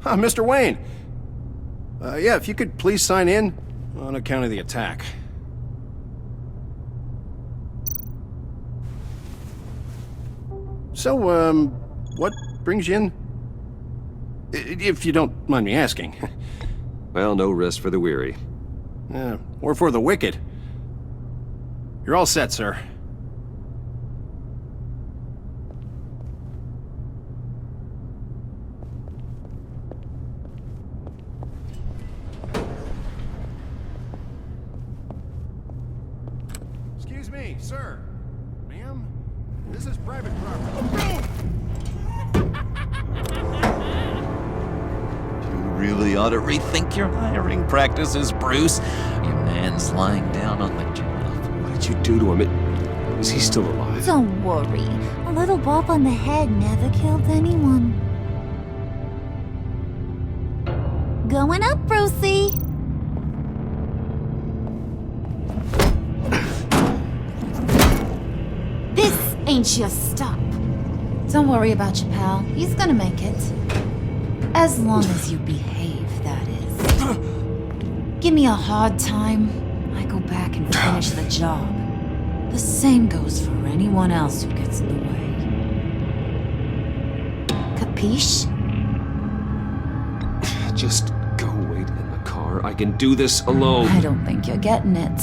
Mr. Wayne. Yeah, if you could please sign in on account of the attack. So, what brings you in? If you don't mind me asking. Well, no rest for the weary. Or for the wicked. You're all set, sir. Excuse me, sir. Ma'am? This is private property. You really ought to rethink your hiring practices, Bruce. Your man's lying down on the job. What did you do to him? Is he still alive? Don't worry. A little bump on the head never killed anyone. Going up, Brucey. This ain't your stop. Don't worry about your pal. He's gonna make it. As long as you behave, that is. Give me a hard time, I go back and finish the job. The same goes for anyone else who gets in the way. Capiche? Just go wait in the car. I can do this alone. I don't think you're getting it.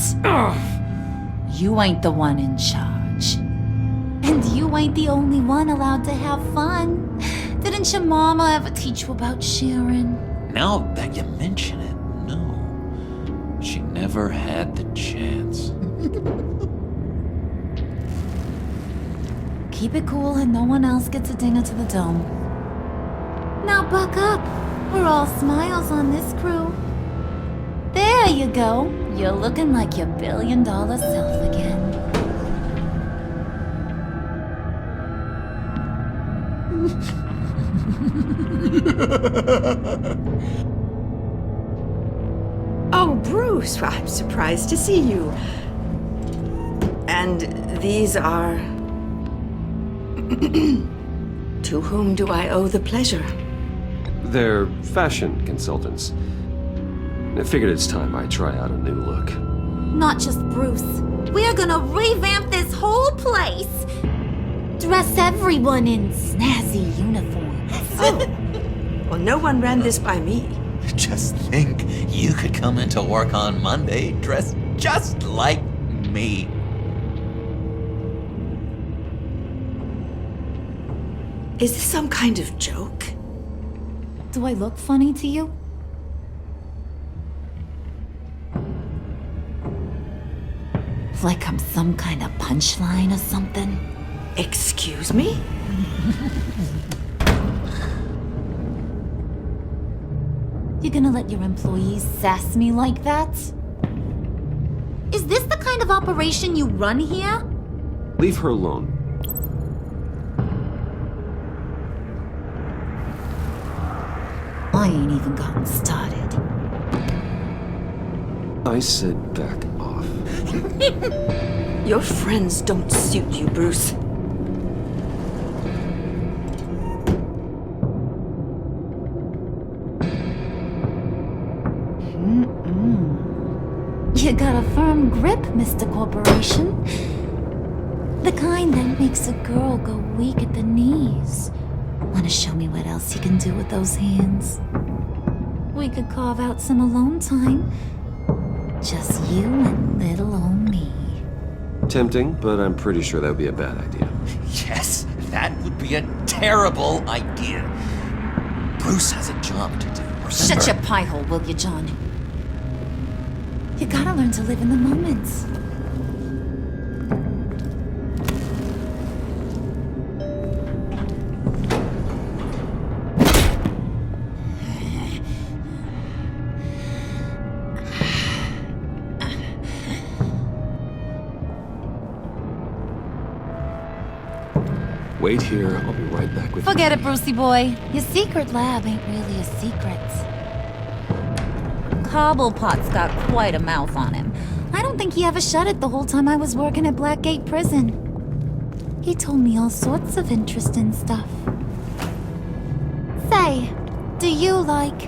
You ain't the one in charge. And you ain't the only one allowed to have fun. Didn't your mama ever teach you about sharing? Now that you mention it, no. She never had the chance. Keep it cool and no one else gets a dinger to the dome. Now buck up. We're all smiles on this crew. There you go. You're looking like your billion-dollar self again. Oh, Bruce, I'm surprised to see you. And these are... To whom do I owe the pleasure? They're fashion consultants. I figured it's time I try out a new look. Not just Bruce. We're gonna revamp this whole place. Dress everyone in snazzy uniforms. Oh. Well, no one ran this by me. Just think, you could come into work on Monday dressed just like me. Is this some kind of joke? Do I look funny to you? Like I'm some kind of punchline or something? Excuse me? You gonna let your employees sass me like that? Is this the kind of operation you run here? Leave her alone. I ain't even gotten started. I said back off. Your friends don't suit you, Bruce. You got a firm grip, Mr. Corporation. The kind that makes a girl go weak at the knees. Wanna show me what else you can do with those hands? We could carve out some alone time. Just you and little old me. Tempting, but I'm pretty sure that would be a bad idea. Yes, that would be a terrible idea. Bruce has a job to do. Remember? Shut your pie hole, will you, John? You gotta learn to live in the moment. Wait here, I'll be right back with Forget it, Brucey boy. Your secret lab ain't really a secret. Cobblepot's got quite a mouth on him. I don't think he ever shut it the whole time I was working at Blackgate Prison. He told me all sorts of interesting stuff. Say, Do you like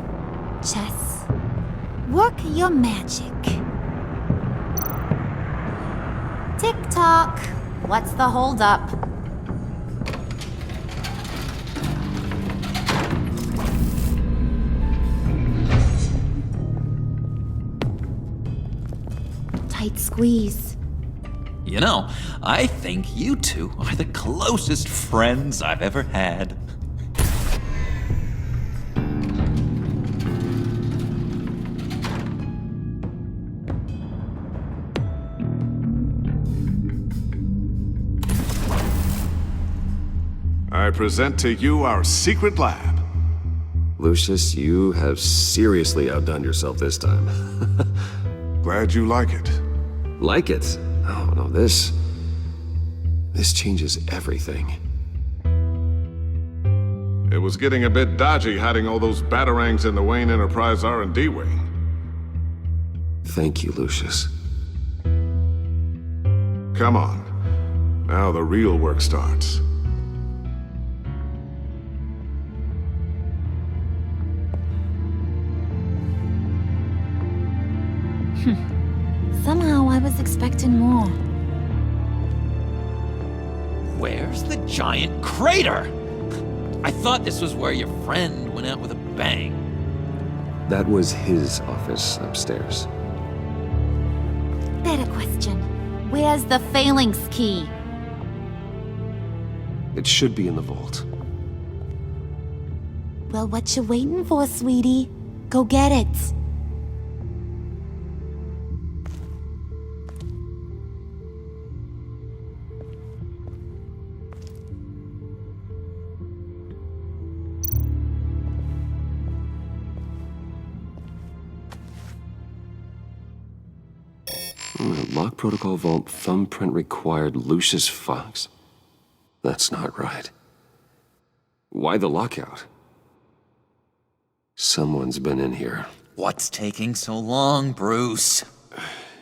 chess? Work your magic. Tick-tock. What's the holdup? Tight squeeze. You know, I think you two are the closest friends I've ever had. I present to you our secret lab. Lucius, you have seriously outdone yourself this time. Glad you like it. Like it? Oh, no, this changes everything. It was getting a bit dodgy hiding all those batarangs in the Wayne Enterprise R&D wing. Thank you, Lucius. Come on. Now the real work starts. Somehow I was expecting more. Where's the giant crater? I thought this was where your friend went out with a bang. That was his office upstairs. Better question. Where's the phalanx key? It should be in the vault. Well, what you waiting for, sweetie? Go get it. Lock protocol vault thumbprint required Lucius Fox. That's not right. Why the lockout? Someone's been in here. What's taking so long, Bruce?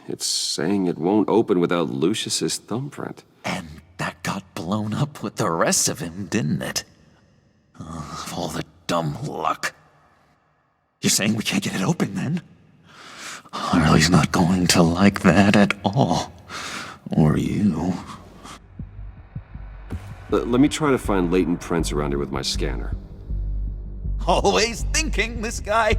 It's saying it won't open without Lucius's thumbprint. And that got blown up with the rest of him, didn't it? All the dumb luck. You're saying we can't get it open, then? Harley's not going to like that at all. Or you. Let me try to find latent prints around here with my scanner. Always thinking, this guy.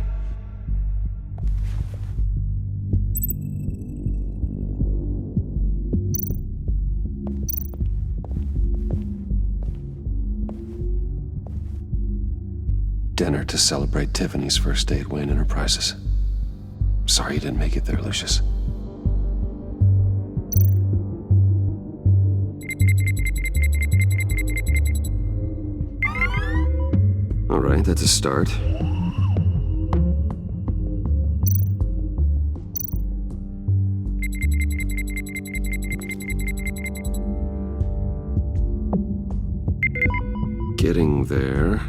Dinner to celebrate Tiffany's first day at Wayne Enterprises. Sorry you didn't make it there, Lucius. All right, that's a start. Getting there.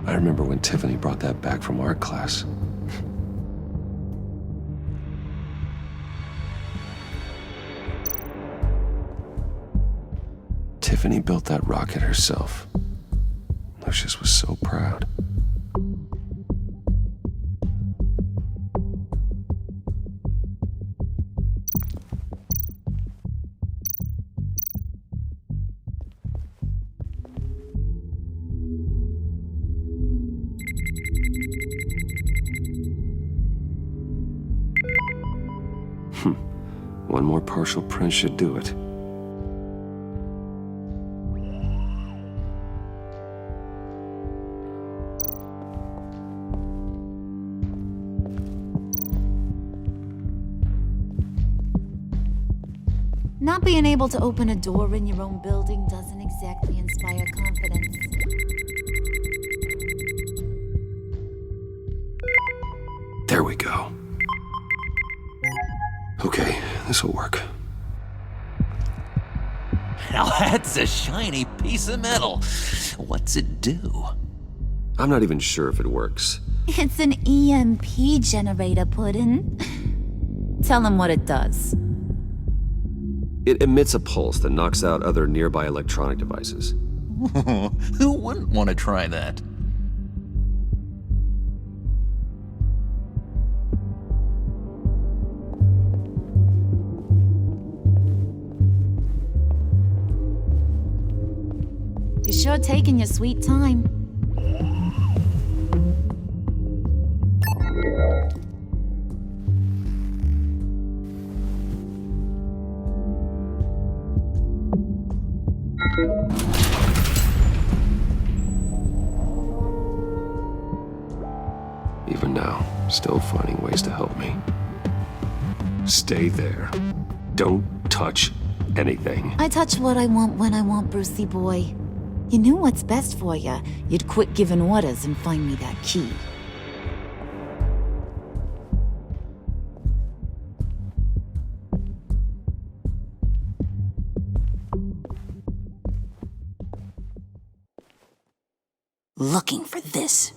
I remember when Tiffany brought that back from art class. Tiffany built that rocket herself. Lucius was so proud. One more partial print should do it. Not being able to open a door in your own building doesn't exactly inspire confidence. There we go. Okay, this'll work. Now that's a shiny piece of metal. What's it do? I'm not even sure if it works. It's an EMP generator, Puddin'. Tell him what it does. It emits a pulse that knocks out other nearby electronic devices. Who wouldn't want to try that? You're sure taking your sweet time. Even now, still finding ways to help me. Stay there. Don't touch anything. I touch what I want when I want, Brucey boy. You knew what's best for you. You'd quit giving orders and find me that key. Looking for this.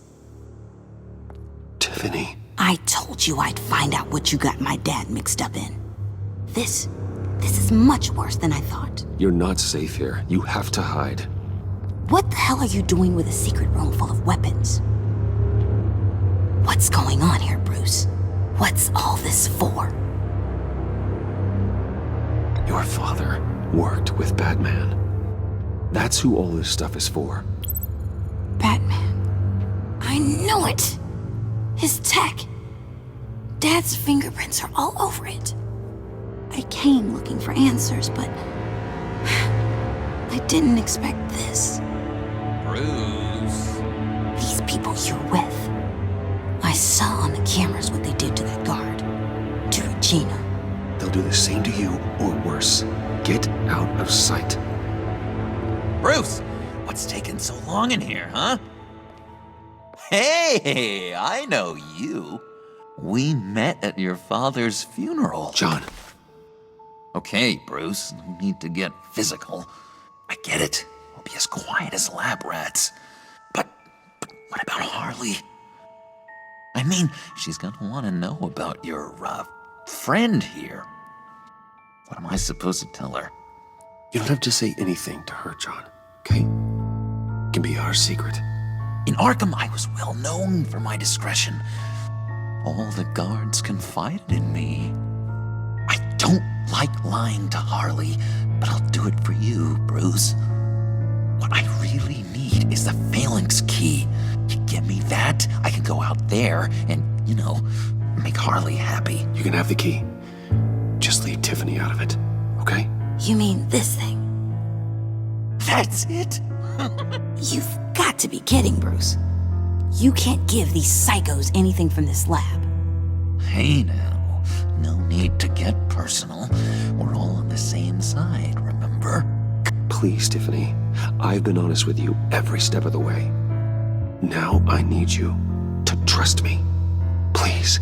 Tiffany. I told you I'd find out what you got my dad mixed up in. This is much worse than I thought. You're not safe here. You have to hide. What the hell are you doing with a secret room full of weapons? What's going on here, Bruce? What's all this for? Your father worked with Batman. That's who all this stuff is for. Batman. I knew it! His tech. Dad's fingerprints are all over it. I came looking for answers, but I didn't expect this. Bruce. These people you're with. I saw on the cameras what they did to that guard. To Regina. They'll do the same to you, or worse. Get out of sight. Bruce! What's taking so long in here, huh? Hey, I know you. We met at your father's funeral. John. Okay, Bruce, no need to get physical. I get it. We'll be as quiet as lab rats. But what about Harley? I mean, she's gonna want to know about your, friend here. What am I supposed to tell her? You don't have to say anything to her, John, okay? It can be our secret. In Arkham, I was well known for my discretion. All the guards confided in me. I don't like lying to Harley, but I'll do it for you, Bruce. What I really need is the Phalanx key. You get me that, I can go out there and, make Harley happy. You can have the key. Just leave Tiffany out of it, okay? You mean this thing? That's it? You've got to be kidding, Bruce. You can't give these psychos anything from this lab. Hey now, no need to get personal. We're all on the same side, remember? Please, Tiffany. I've been honest with you every step of the way. Now I need you to trust me. Please.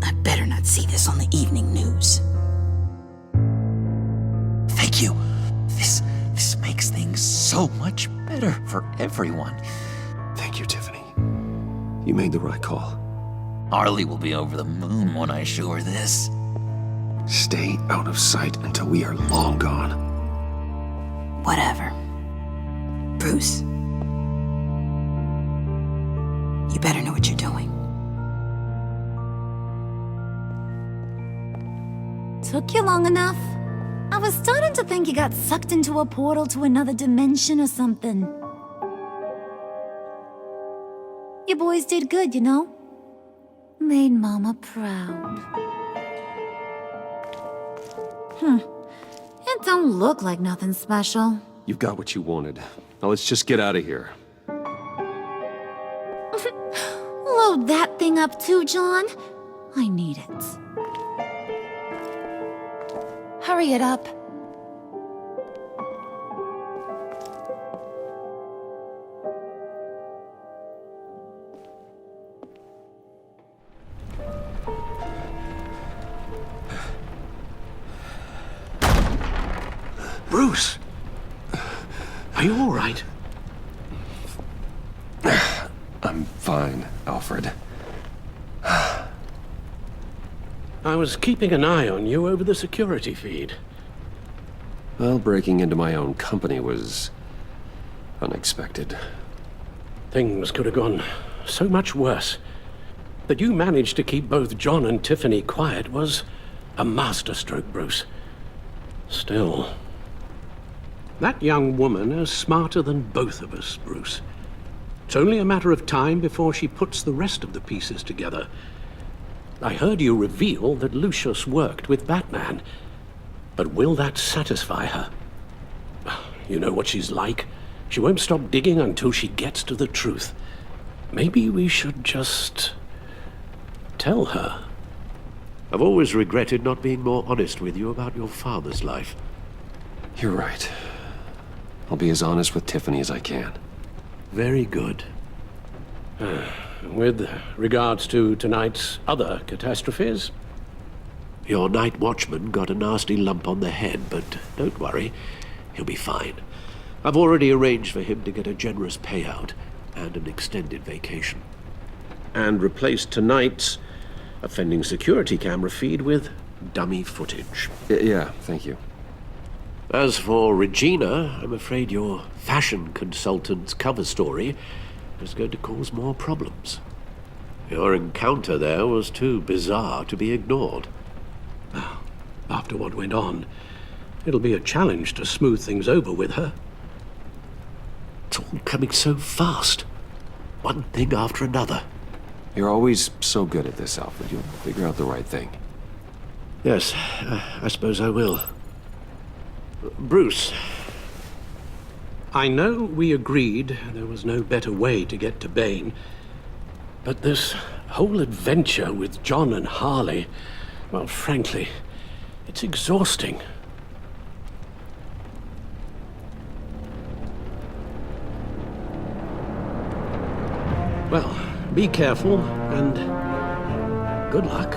I better not see this on the evening news. Thank you. This makes things so much better for everyone. Thank you, Tiffany. You made the right call. Harley will be over the moon when I show her this. Stay out of sight until we are long gone. Whatever. Bruce. You better know what you're doing. Took you long enough? I was starting to think you got sucked into a portal to another dimension or something. You boys did good, Made Mama proud. It don't look like nothing special. You've got what you wanted. Now let's just get out of here. Load that thing up too, John. I need it. Hurry it up. Bruce! Are you all right? I'm fine, Alfred. I was keeping an eye on you over the security feed. Well, breaking into my own company was unexpected. Things could have gone so much worse. That you managed to keep both John and Tiffany quiet was a masterstroke, Bruce. Still, that young woman is smarter than both of us, Bruce. It's only a matter of time before she puts the rest of the pieces together. I heard you reveal that Lucius worked with Batman. But will that satisfy her? You know what she's like. She won't stop digging until she gets to the truth. Maybe we should just tell her. I've always regretted not being more honest with you about your father's life. You're right. I'll be as honest with Tiffany as I can. Very good. With regards to tonight's other catastrophes? Your night watchman got a nasty lump on the head, but don't worry, he'll be fine. I've already arranged for him to get a generous payout and an extended vacation. And replaced tonight's offending security camera feed with dummy footage. Yeah, thank you. As for Regina, I'm afraid your fashion consultant's cover story is going to cause more problems. Your encounter there was too bizarre to be ignored. After what went on, it'll be a challenge to smooth things over with her. It's all coming so fast. One thing after another. You're always so good at this, Alfred. You'll figure out the right thing. Yes, I suppose I will. Bruce. I know we agreed there was no better way to get to Bane, but this whole adventure with John and Harley, well, frankly, it's exhausting. Well, be careful, and good luck.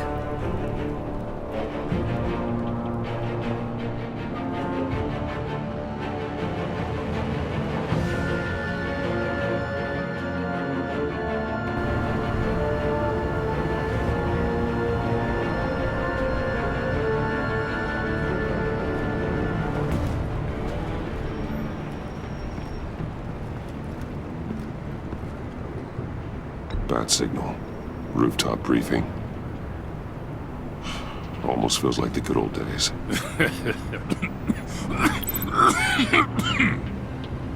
Bat signal. Rooftop briefing. Almost feels like the good old days.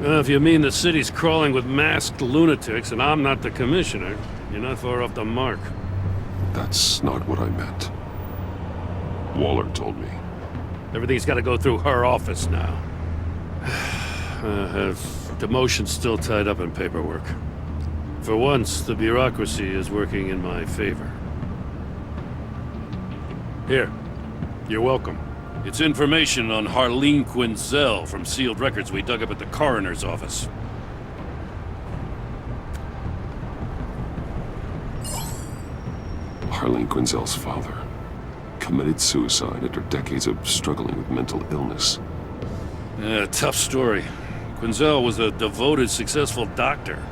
If you mean the city's crawling with masked lunatics and I'm not the commissioner, you're not far off the mark. That's not what I meant. Waller told me. Everything's got to go through her office now. Demotion's still tied up in paperwork. For once, the bureaucracy is working in my favor. Here. You're welcome. It's information on Harleen Quinzel from sealed records we dug up at the coroner's office. Harleen Quinzel's father committed suicide after decades of struggling with mental illness. Yeah, tough story. Quinzel was a devoted, successful doctor.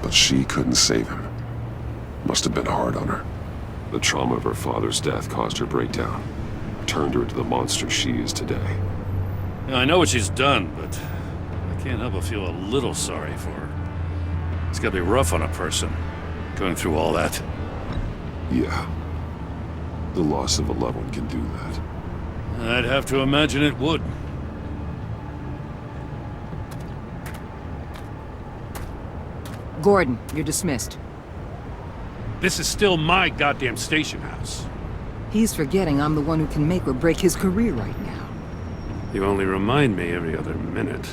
But she couldn't save him. Must have been hard on her. The trauma of her father's death caused her breakdown. Turned her into the monster she is today. Yeah, I know what she's done, but I can't help but feel a little sorry for her. It's gotta be rough on a person, going through all that. Yeah. The loss of a loved one can do that. I'd have to imagine it would. Gordon, you're dismissed. This is still my goddamn station house. He's forgetting I'm the one who can make or break his career right now. You only remind me every other minute.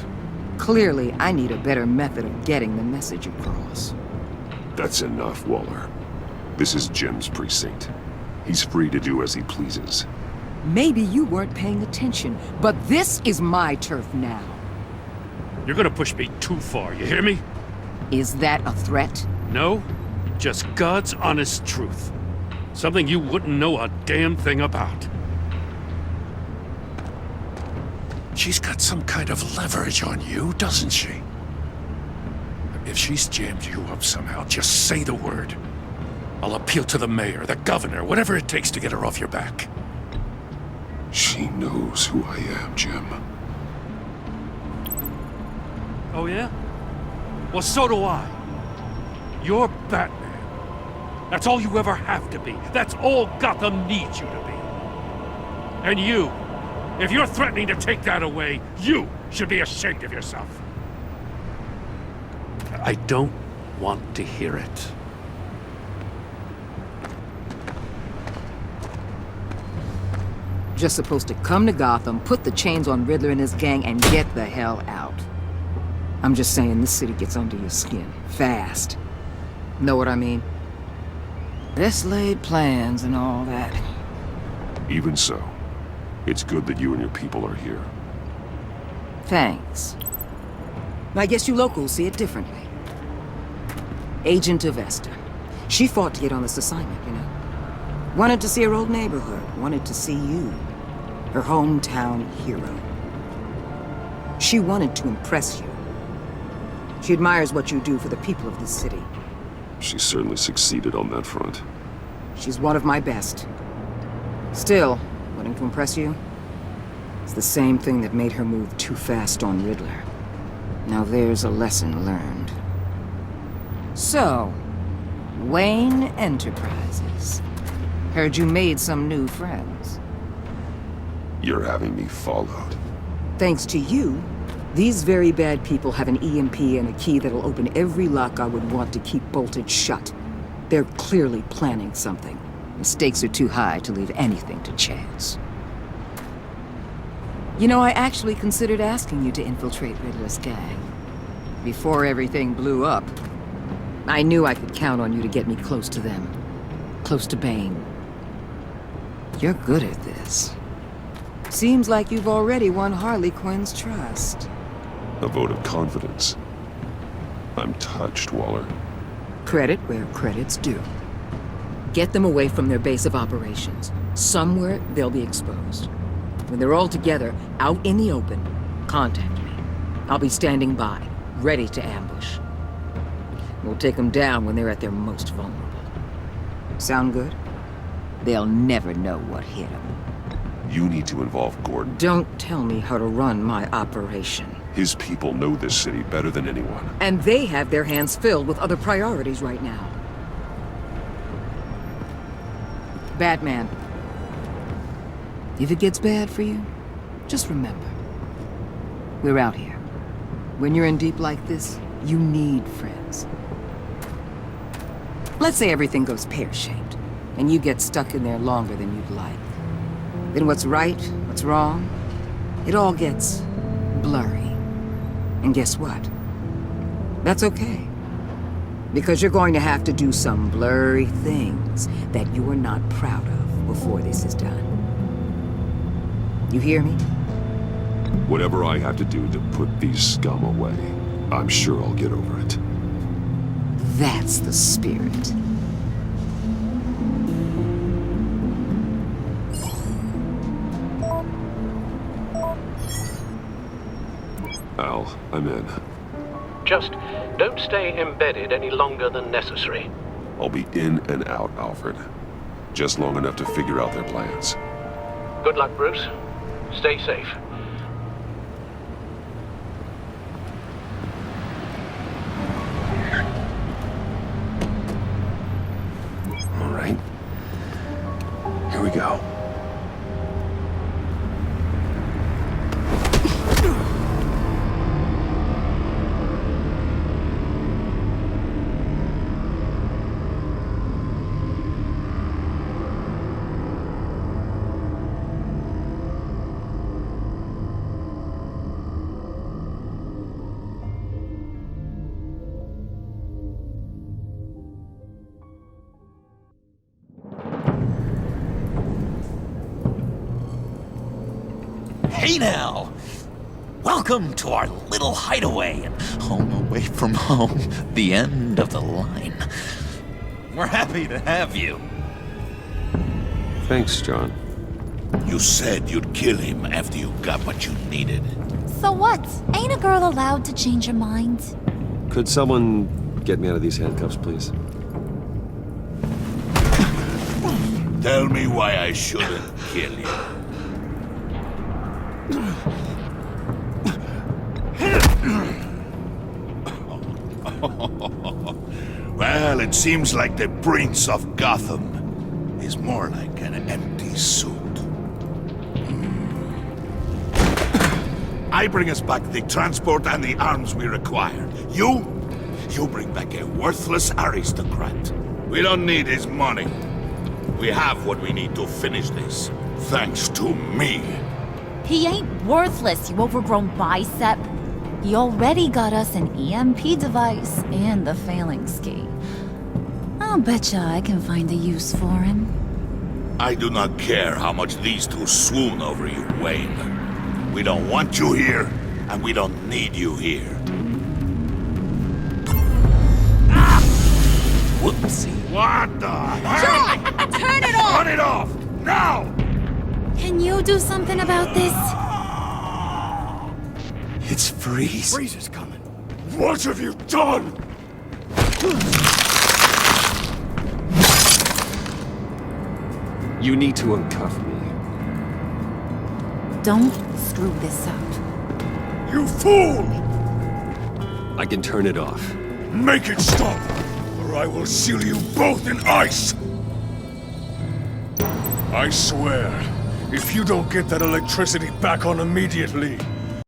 Clearly, I need a better method of getting the message across. That's enough, Waller. This is Jim's precinct. He's free to do as he pleases. Maybe you weren't paying attention, but this is my turf now. You're gonna push me too far, you hear me? Is that a threat? No, just God's honest truth. Something you wouldn't know a damn thing about. She's got some kind of leverage on you, doesn't she? If she's jammed you up somehow, just say the word. I'll appeal to the mayor, the governor, whatever it takes to get her off your back. She knows who I am, Jim. Oh, yeah? Well, so do I. You're Batman. That's all you ever have to be. That's all Gotham needs you to be. And you, if you're threatening to take that away, you should be ashamed of yourself. I don't want to hear it. Just supposed to come to Gotham, put the chains on Riddler and his gang, and get the hell out. I'm just saying, this city gets under your skin. Fast. Know what I mean? Best laid plans and all that. Even so, it's good that you and your people are here. Thanks. I guess you locals see it differently. Agent of Esther. She fought to get on this assignment, you know. Wanted to see her old neighborhood. Wanted to see you. Her hometown hero. She wanted to impress you. She admires what you do for the people of this city. She certainly succeeded on that front. She's one of my best. Still, wanting to impress you? It's the same thing that made her move too fast on Riddler. Now there's a lesson learned. So, Wayne Enterprises. Heard you made some new friends. You're having me followed. Thanks to you, these very bad people have an EMP and a key that'll open every lock I would want to keep bolted shut. They're clearly planning something. The stakes are too high to leave anything to chance. You know, I actually considered asking you to infiltrate Riddler's gang. Before everything blew up, I knew I could count on you to get me close to them. Close to Bane. You're good at this. Seems like you've already won Harley Quinn's trust. A vote of confidence. I'm touched, Waller. Credit where credit's due. Get them away from their base of operations. Somewhere they'll be exposed. When they're all together, out in the open, contact me. I'll be standing by, ready to ambush. We'll take them down when they're at their most vulnerable. Sound good? They'll never know what hit them. You need to involve Gordon. Don't tell me how to run my operation. His people know this city better than anyone. And they have their hands filled with other priorities right now. Batman. If it gets bad for you, just remember. We're out here. When you're in deep like this, you need friends. Let's say everything goes pear-shaped, and you get stuck in there longer than you'd like. Then what's right, what's wrong, it all gets blurry. And guess what? That's okay. Because you're going to have to do some blurry things that you are not proud of before this is done. You hear me? Whatever I have to do to put these scum away, I'm sure I'll get over it. That's the spirit. Al, I'm in. Just don't stay embedded any longer than necessary. I'll be in and out, Alfred. Just long enough to figure out their plans. Good luck, Bruce. Stay safe. All right. Here we go. Hey now! Welcome to our little hideaway and home away from home, the end of the line. We're happy to have you. Thanks, John. You said you'd kill him after you got what you needed. So what? Ain't a girl allowed to change her mind? Could someone get me out of these handcuffs, please? Tell me why I shouldn't kill you. Well, it seems like the Prince of Gotham is more like an empty suit. I bring us back the transport and the arms we require. You bring back a worthless aristocrat. We don't need his money. We have what we need to finish this, thanks to me. He ain't worthless, you overgrown bicep. He already got us an EMP device and the phalanx key. I'll betcha I can find a use for him. I do not care how much these two swoon over you, Wayne. We don't want you here, and we don't need you here. Whoopsie. What the hell? John! Turn it off! Turn it off! Now! Can you do something about this? It's Freeze. Freeze is coming. What have you done? You need to uncuff me. Don't screw this up. You fool! I can turn it off. Make it stop, or I will seal you both in ice! I swear, if you don't get that electricity back on immediately,